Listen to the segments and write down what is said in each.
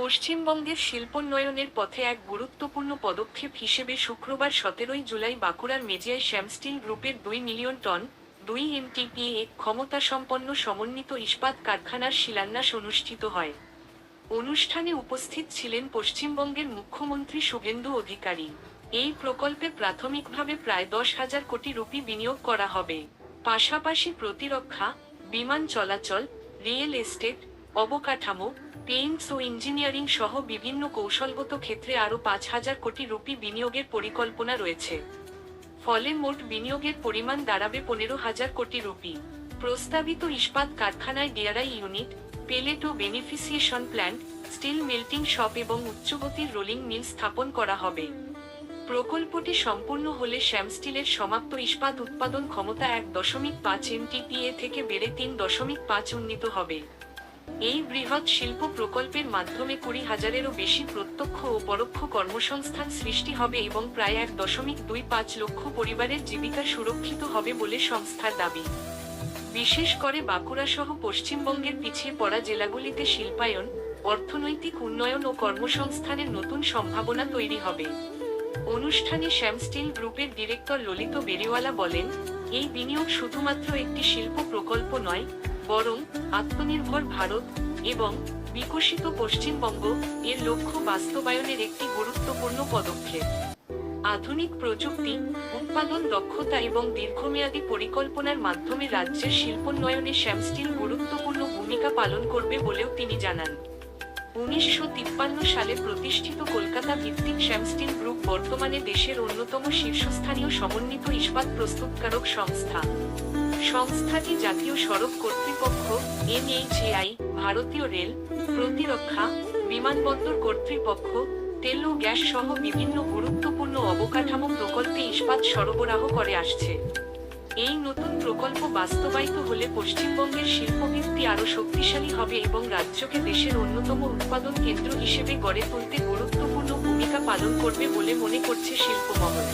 পশ্চিমবঙ্গের শিল্পোন্নয়নের পথে এক গুরুত্বপূর্ণ পদক্ষেপ হিসেবে শুক্রবার 17 জুলাই বাঁকুড়ার মেজিয়ায় শ্যাম স্টিল গ্রুপের 2 মিলিয়ন টন 2 MTPA ক্ষমতাসম্পন্ন সমন্বিত ইস্পাত কারখানার শিলান্যাস অনুষ্ঠিত হয়। অনুষ্ঠানে উপস্থিত ছিলেন পশ্চিমবঙ্গের মুখ্যমন্ত্রী শুভেন্দু অধিকারী। এই প্রকল্পে প্রাথমিকভাবে প্রায় 10,000 কোটি রুপি বিনিয়োগ করা হবে। পাশাপাশি প্রতিরক্ষা, বিমান চলাচল, রিয়েল এস্টেট, অবকাঠামো, পেইন্টস ও ইঞ্জিনিয়ারিং সহ বিভিন্ন কৌশলগত ক্ষেত্রে আরও 5,000 কোটি রুপি বিনিয়োগের পরিকল্পনা রয়েছে। ফলে মোট বিনিয়োগের পরিমাণ দাঁড়াবে 15,000 কোটি রুপি। প্রস্তাবিত ইস্পাত কারখানায় ডিআরআই ইউনিট, পেলেট ও বেনিফিসিয়েশন প্ল্যান্ট, স্টিল মেল্টিং শপ এবং উচ্চগতির রোলিং মিল স্থাপন করা হবে। প্রকল্পটি সম্পূর্ণ হলে শ্যাম স্টিলের সমাপ্ত ইস্পাত উৎপাদন ক্ষমতা 1.5 MTPA থেকে বেড়ে 3.5 উন্নীত হবে। এই বৃহৎ শিল্প প্রকল্পের মাধ্যমে 20,000-এরও বেশি প্রত্যক্ষ ও পরোক্ষ কর্মসংস্থান সৃষ্টি হবে এবং প্রায় 1.25 লক্ষ পরিবারের জীবিকা সুরক্ষিত হবে বলে সংস্থার দাবি। বিশেষ করে বাঁকুড়া সহ পশ্চিমবঙ্গের পিছিয়ে পড়া জেলাগুলিতে শিল্পায়ন, অর্থনৈতিক উন্নয়ন ও কর্মসংস্থানের নতুন সম্ভাবনা তৈরি হবে। অনুষ্ঠানে শ্যাম স্টিল গ্রুপের ডিরেক্টর ললিত বেরিওয়ালা বলেন, এই বিনিয়োগ শুধুমাত্র একটি শিল্প প্রকল্প নয়, বরং আত্মনির্ভর ভারত এবং বিকশিত পশ্চিমবঙ্গ এর লক্ষ্য বাস্তবায়নের একটি গুরুত্বপূর্ণ পদক্ষেপ। আধুনিক প্রযুক্তি, উৎপাদন দক্ষতা এবং দীর্ঘমেয়াদী পরিকল্পনার মাধ্যমে রাজ্যের শিল্পোন্নয়নে শ্যাম স্টিল গুরুত্বপূর্ণ ভূমিকা পালন করবে বলেও তিনি জানান। 1953 সালে প্রতিষ্ঠিত কলকাতা ভিত্তিক শ্যাম স্টিল গ্রুপ বর্তমানে দেশের অন্যতম শীর্ষস্থানীয় সমন্বিত ইস্পাত প্রস্তুতকারক সংস্থা। সংস্থাটি জাতীয় সড়ক কর্তৃপক্ষ, NHAI, ভারতীয় রেল, প্রতিরক্ষা, বিমানবন্দর কর্তৃপক্ষ, তেল ও গ্যাস সহ বিভিন্ন গুরুত্বপূর্ণ অবকাঠামো প্রকল্পে ইস্পাত সরবরাহ করে আসছে। এই নতুন প্রকল্প বাস্তবায়িত হলে পশ্চিমবঙ্গের শিল্পভিত্তি আরও শক্তিশালী হবে এবং রাজ্যকে দেশের অন্যতম উৎপাদন কেন্দ্র হিসেবে গড়ে তুলতে গুরুত্বপূর্ণ ভূমিকা পালন করবে বলে মনে করছে শিল্পমহল।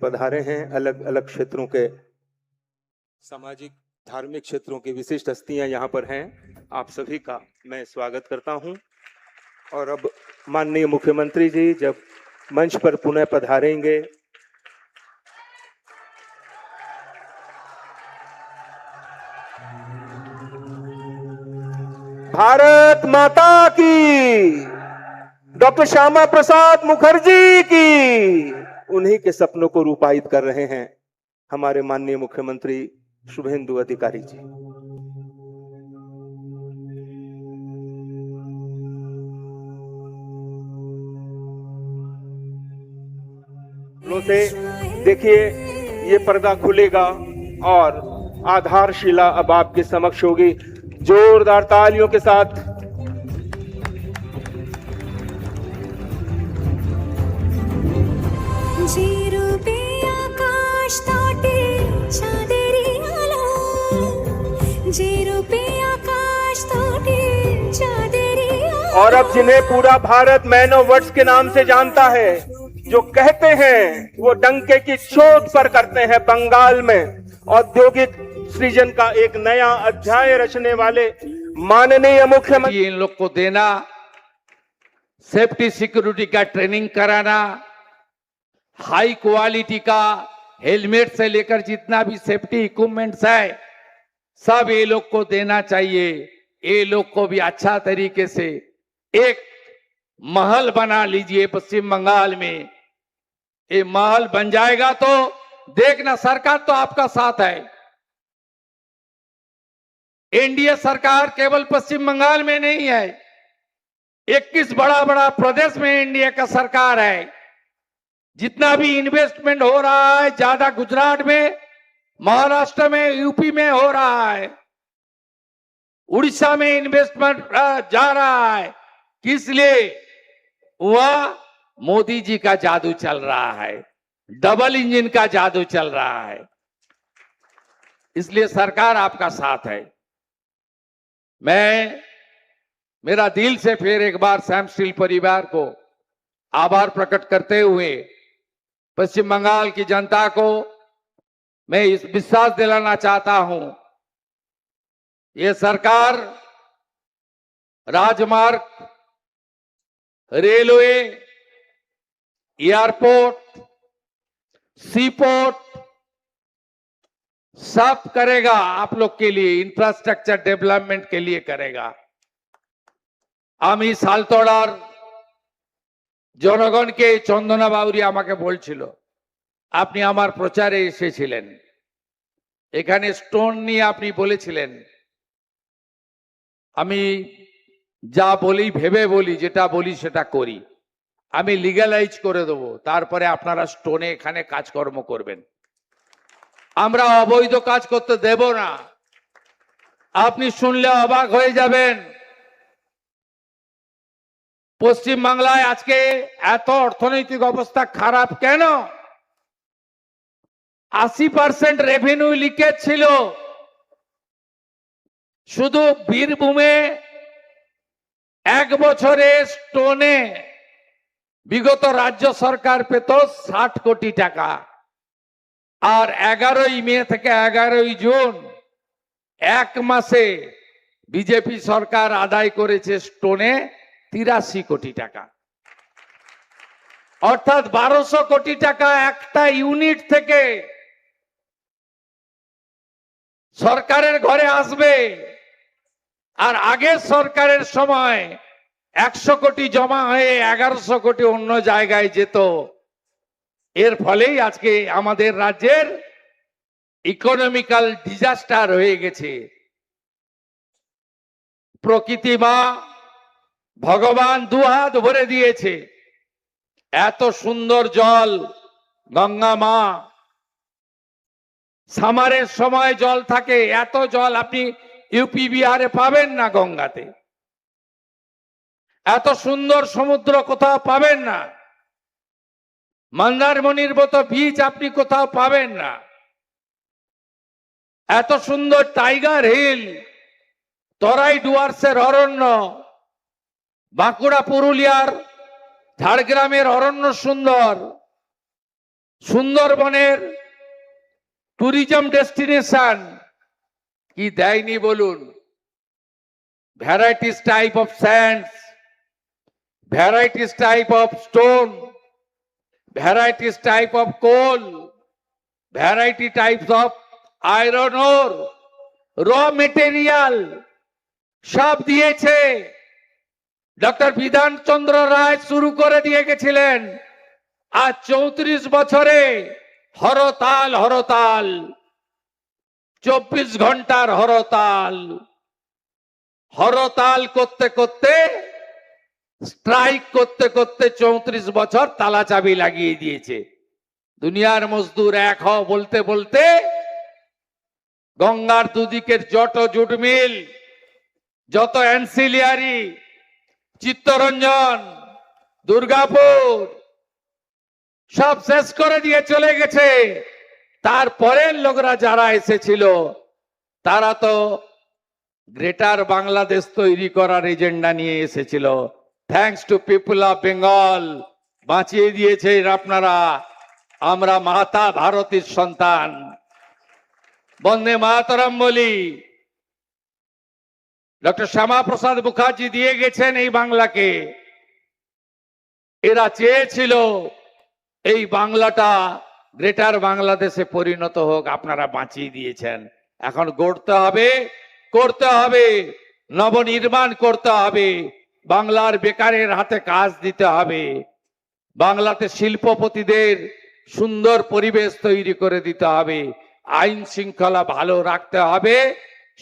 पधारे हैं अलग अलग क्षेत्रों के सामाजिक धार्मिक क्षेत्रों की विशिष्ट हस्तियां यहाँ पर हैं। आप सभी का मैं स्वागत करता हूं। और अब माननीय मुख्यमंत्री जी जब मंच पर पुनः पधारेंगे, भारत माता की, डॉक्टर श्यामा प्रसाद मुखर्जी की, उन्हीं के सपनों को रूपायित कर रहे हैं हमारे माननीय मुख्यमंत्री शुभेंदु अधिकारी जी। से देखिए ये पर्दा खुलेगा और आधारशिला अब आपके समक्ष होगी। जोरदार तालियों के साथ और अब जिन्हें पूरा भारत मैन ऑफ वर्ड्स के नाम से जानता है, जो कहते हैं वो डंके की चोट पर करते हैं। बंगाल में औद्योगिक सृजन का एक नया अध्याय रचने वाले माननीय मुख्यमंत्री, इन लोग को देना, सेफ्टी सिक्योरिटी का ट्रेनिंग कराना, हाई क्वालिटी का हेलमेट से लेकर जितना भी सेफ्टी इक्विपमेंट्स है सब ये लोग को देना चाहिए। ये लोग को भी अच्छा तरीके से एक महल बना लीजिए पश्चिम बंगाल में। ये महल बन जाएगा तो देखना, सरकार तो आपका साथ है। एनडीए सरकार केवल पश्चिम बंगाल में नहीं है, 21 बड़ा बड़ा प्रदेश में एनडीए का सरकार है। जितना भी इन्वेस्टमेंट हो रहा है ज्यादा गुजरात में, महाराष्ट्र में, यूपी में हो रहा है, उड़ीसा में इन्वेस्टमेंट जा रहा है। किस लिए? वह मोदी जी का जादू चल रहा है, डबल इंजन का जादू चल रहा है, इसलिए सरकार आपका साथ है। मैं मेरा दिल से फिर एक बार श्याम स्टील परिवार को आभार प्रकट करते हुए पश्चिम बंगाल की जनता को मैं इस विश्वास दिलाना चाहता हूं, ये सरकार राजमार्ग, रेलवे, एयरपोर्ट, सीपोर्ट सब करेगा आप लोग के लिए, इंफ्रास्ट्रक्चर डेवलपमेंट के लिए करेगा। আমি সালতোড়ার জনগণকে চন্দনা বাউরি আমাকে বলছিল আপনি আমার প্রচারে এসেছিলেন, এখানে স্টোন নিয়ে আপনি বলেছিলেন। আমি যা বলি ভেবে বলি, যেটা বলি সেটা করি। আমি লিগ্যালাইজ করে দেবো, তারপরে আপনারা স্টোনে এখানে কাজকর্ম করবেন। আমরা অবৈধ কাজ করতে দেব না। আপনি শুনলে অবাক হয়ে যাবেন, পশ্চিম বাংলায় আজকে এত অর্থনৈতিক অবস্থা খারাপ কেন? 80% রেভিনিউ লিকেজ ছিল। শুধু বীরভূমে এক বছরে স্টোনে বিগত রাজ্য সরকার পেত 60 কোটি টাকা, আর 11ই মে থেকে 11ই জুন এক মাসে বিজেপি সরকার আদায় করেছে স্টোনে 83 কোটি টাকা, অর্থাৎ 1200 কোটি টাকা একটা ইউনিট থেকে সরকারের ঘরে আসবে। আর আগের সরকারের সময় 100 কোটি জমা হয়ে 1100 কোটি অন্য জায়গায় যেত। এর ফলেই আজকে আমাদের রাজ্যের ইকোনমিক্যাল ডিজাস্টার হয়ে গেছে। প্রকৃতি মা ভগবান দুহাত ভরে দিয়েছে, এত সুন্দর জল গঙ্গা মা। সামারের সময় জল থাকে, এত জল আপনি ইউপি বিহারে পাবেন না গঙ্গাতে। এত সুন্দর সমুদ্র কোথাও পাবেন না, মন্দারমণির মতো বীচ আপনি কোথাও পাবেন না। এত সুন্দর টাইগার হিল, তরাই ডুয়ার্সের অরণ্য, বাঁকুড়া পুরুলিয়ার ঝাড়গ্রামের অরণ্য সুন্দর, সুন্দরবনের ট্যুরিজম ডেস্টিনেশন কি দেয়নি বলুন? Varieties type of sands, varieties type of stone, varieties type of coal, variety types of iron ore, raw material সব দিয়েছে। ডক্টর বিধান চন্দ্র রায় শুরু করে দিয়ে গেছিলেন, আজ 34 বছরে হরতাল হরতাল, 24 ঘন্টার হরতাল, হরতাল করতে করতে, স্ট্রাইক করতে করতে 34 বছর তালা চাবি লাগিয়ে দিয়েছে। দুনিয়ার মজদুর এক হও বলতে বলতে গঙ্গার দুদিকের যত জুট মিল, যত অ্যান্সিলিয়ারি, চিত্তরঞ্জন, দুর্গাপুর সব শেষ করে দিয়ে চলে গেছে। তারপরের লোকরা যারা এসেছিল তারা তো গ্রেটার বাংলাদেশ তৈরি করার এজেন্ডা নিয়ে এসেছিল। Thanks to people of Bengal, বাঁচিয়ে দিয়েছেন আপনারা। আমরা মাতা ভারতীর সন্তান, বন্দে মাতরম বলি। ডক্টর শ্যামা প্রসাদ মুখার্জি দিয়ে গেছেন এই বাংলাকে। এরা চেয়েছিল এই বাংলাটা গ্রেটার বাংলাদেশে পরিণত হোক, আপনারা বাঁচিয়ে দিয়েছেন। এখন গড়তে হবে, করতে হবে, নবনির্মাণ করতে হবে, বাংলার বেকারের হাতে কাজ দিতে হবে, বাংলাতে শিল্পপতিদের সুন্দর পরিবেশ তৈরি করে দিতে হবে, আইন শৃঙ্খলা ভালো রাখতে হবে,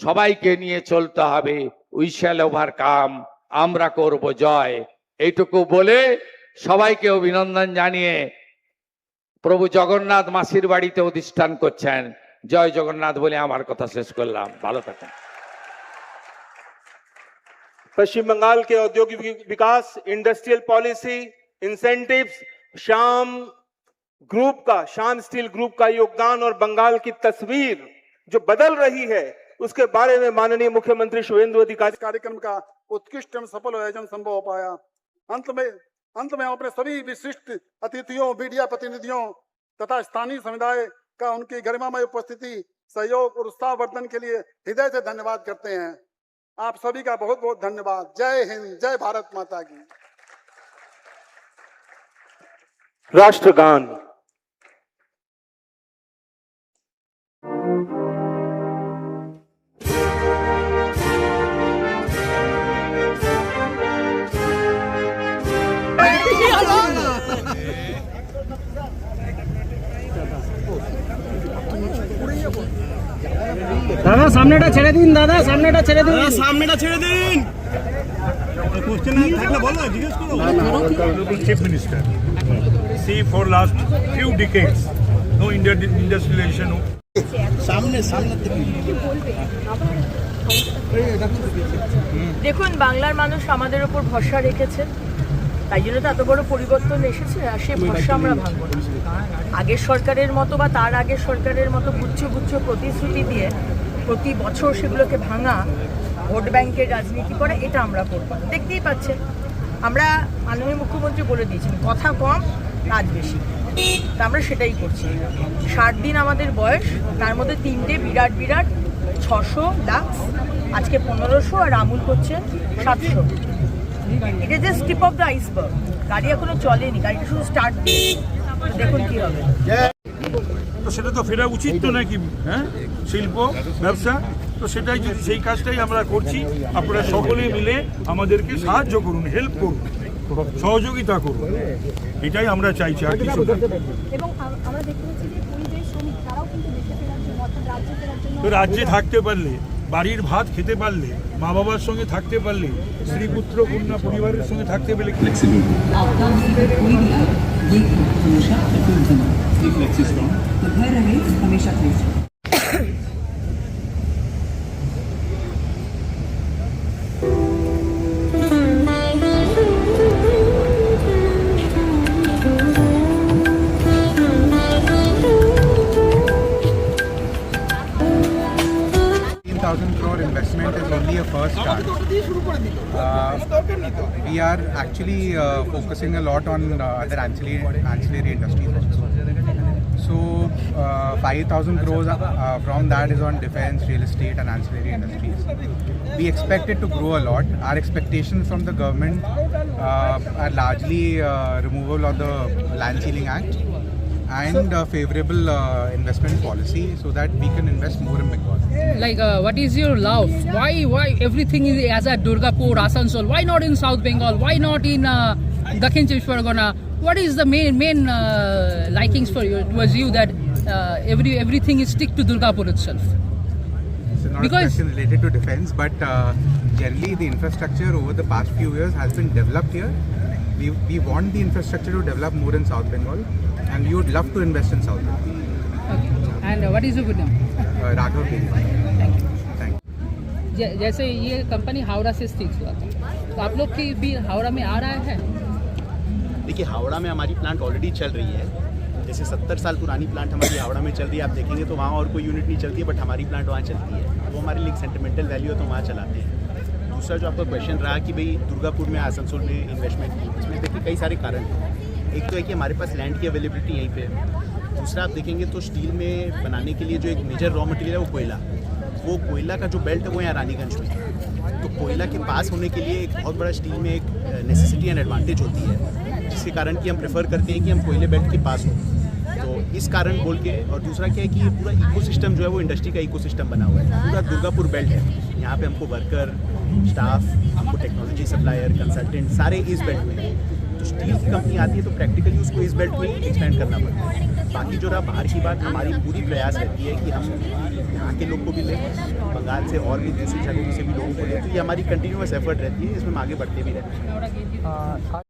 সবাইকে নিয়ে চলতে হবে। উই শ্যাল ওভারকাম, আমরা করব জয়। এইটুকু বলে সবাইকে অভিনন্দন জানিয়ে প্রভু জগন্নাথ মাসির বাড়িতে অধিষ্ঠান করছেন। জয় জগন্নাথ বলে আমার কথা শেষ করলাম। ভালো থাকেন। पश्चिम बंगाल के औद्योगिक विकास, industrial policy, incentives, Shyam steel group का योगदान और बंगाल की तस्वीर जो बदल रही है, उसके बारे में माननीय मुख्यमंत्री शुभेंदु अधिकारी कार्यक्रम का उत्कृष्ट एवं सफल आयोजन संभव हो पाया। अंत में अपने सभी विशिष्ट अतिथियों, मीडिया प्रतिनिधियों तथा स्थानीय समुदाय का उनकी गरिमामय उपस्थिति, सहयोग और उत्साहवर्धन के लिए हृदय से धन्यवाद करते हैं। आप सभी का बहुत बहुत धन्यवाद। जय हिंद, जय भारत माता की। राष्ट्रगान। দাদা সামনেটা ছেড়ে দিন, দাদা সামনেটা ছেড়ে দিন, সামনেটা ছেড়ে দিন। কোশ্চেন থাকলে বলো, জিজ্ঞেস করো। Chief minister, see for last few decades no industrialization. সামনে দেখুন, বাংলার মানুষ আমাদের উপর ভরসা রেখেছে, তাই জন্য তো এত বড় পরিবর্তন এসেছে। আর সেই ভরসা আমরা ভাঙবো না। আগের সরকারের মতো বা তার আগের সরকারের মতো গুচ্ছ প্রতিশ্রুতি দিয়ে প্রতি বছর সেগুলোকে ভাঙা, ভোট ব্যাংকের রাজনীতি করে, এটা আমরা করবো না। দেখতেই পাচ্ছেন, আমরা মাননীয় মুখ্যমন্ত্রী বলে দিয়েছেন কথা কম কাজ বেশি, তা আমরা সেটাই করছি। 60 দিন আমাদের বয়স, তার মধ্যে 3টে বিরাট 600 লাখ, আজকে 1500, আর আমুল করছে 700। এটা just tip of the iceberg. গাড়ি এখনো চলেনি, গাড়িটা শুধু স্টার্ট দিয়েছে, দেখুন কি হবে। তো সেটা তো ফেরা উচিত তো নাকি? হ্যাঁ, শিল্প ব্যবসা, তো সেটাই, যদি সেই কাজটাই আমরা করছি, আপনারা সকলে মিলে আমাদেরকে সাহায্য করুন, হেল্প করুন, সহযোগিতা করুন, এটাই আমরা চাইছি, আর কিছু না। এবং আমরা দেখতে পাচ্ছি যে পরিযায়ী শ্রমিক তারাও কিন্তু দেশে ফেরার জন্য, অর্থাৎ রাজ্যে ফেরার জন্য, তো রাজ্যে থাকতে পারলে, বাড়ির ভাত খেতে পারলে, মা বাবার সঙ্গে থাকতে পারলে, স্ত্রী পুত্র কন্যা পরিবারের সঙ্গে থাকতে পারলে, आपका मुसीबत कोई भी आए, ये हमेशा अटूट रहना। तो घर रहे हमेशा खुश। crore investment is only a first start. We are actually focusing a lot on other ancillary industries also. So 5,000 crores from that is on defense, real estate and ancillary industries. We expect it to grow a lot. Our expectations from the government are largely removal of the Land Ceiling Act and favorable investment policy so that we can invest more in Bengal. Like what is your love? Why everything is as at Durgapur, Asansol? Why not in South Bengal? Why not in Dakhin Chhattisgarh Pargana? What is the main likings for you, towards you, that everything is stick to Durgapur itself? It's not a question related to defense, but generally the infrastructure over the past few years has been developed here. We want the infrastructure to develop more in South Bengal, and we would love to invest in South Bengal. Okay. And what is your good name? Raghav Bedi. Thank you. Thank you. जैसे ये company Howrah से स्थित हुआ था, तो आप लोग की भी हावड़ा में आ रहा है? देखिए, हावड़ा में हमारी प्लांट ऑलरेडी चल रही है। जैसे 70 साल पुरानी प्लांट हमारी हावड़ा में चल रही है, आप देखेंगे तो वहाँ और कोई यूनिट नहीं चलती है, बट हमारी प्लांट वहाँ चलती है। वो हमारे लिए सेंटिमेंटल वैल्यू है, तो वहाँ चलाते हैं। दूसरा जो आपका क्वेश्चन रहा कि भाई दुर्गापुर में, आसनसोल में इन्वेस्टमेंट की, इसमें देखिए कई सारे कारण हैं। एक तो है कि हमारे पास लैंड की अवेलेबिलिटी यहीं पे है, दूसरा आप देखेंगे तो स्टील में बनाने के लिए जो एक मेजर रॉ मटेरियल है वो कोयला का जो बेल्ट है वो यहाँ रानीगंज में है। तो कोयला के पास होने के लिए एक बहुत बड़ा स्टील में एक नेसेसिटी एंड एडवांटेज होती है, जिसके कारण कि हम प्रेफर करते हैं कि हम कोयले बेल्ट के पास हों। तो इस कारण बोल के, और दूसरा क्या है कि ये पूरा इकोसिस्टम जो है वो इंडस्ट्री का इकोसिस्टम बना हुआ है। पूरा दुर्गापुर बेल्ट है, यहाँ पे हमको वर्कर, स्टाफ, हमको टेक्नोलॉजी सप्लायर, कंसल्टेंट सारे इस बेल्ट में हैं। तो स्टील की कंपनी आती है तो प्रैक्टिकली उसको इस बेल्ट में एक्सपेंड करना पड़ता है। बाकी जो रहा बाहर की बात, हमारी पूरी प्रयास रहती है कि हम यहाँ के लोग को भी लें, बंगाल से और भी दूसरी जगहों से भी लोगों को लें। तो ये हमारी कंटिन्यूअस एफर्ट रहती है, इसमें हम आगे बढ़ते भी रहते हैं।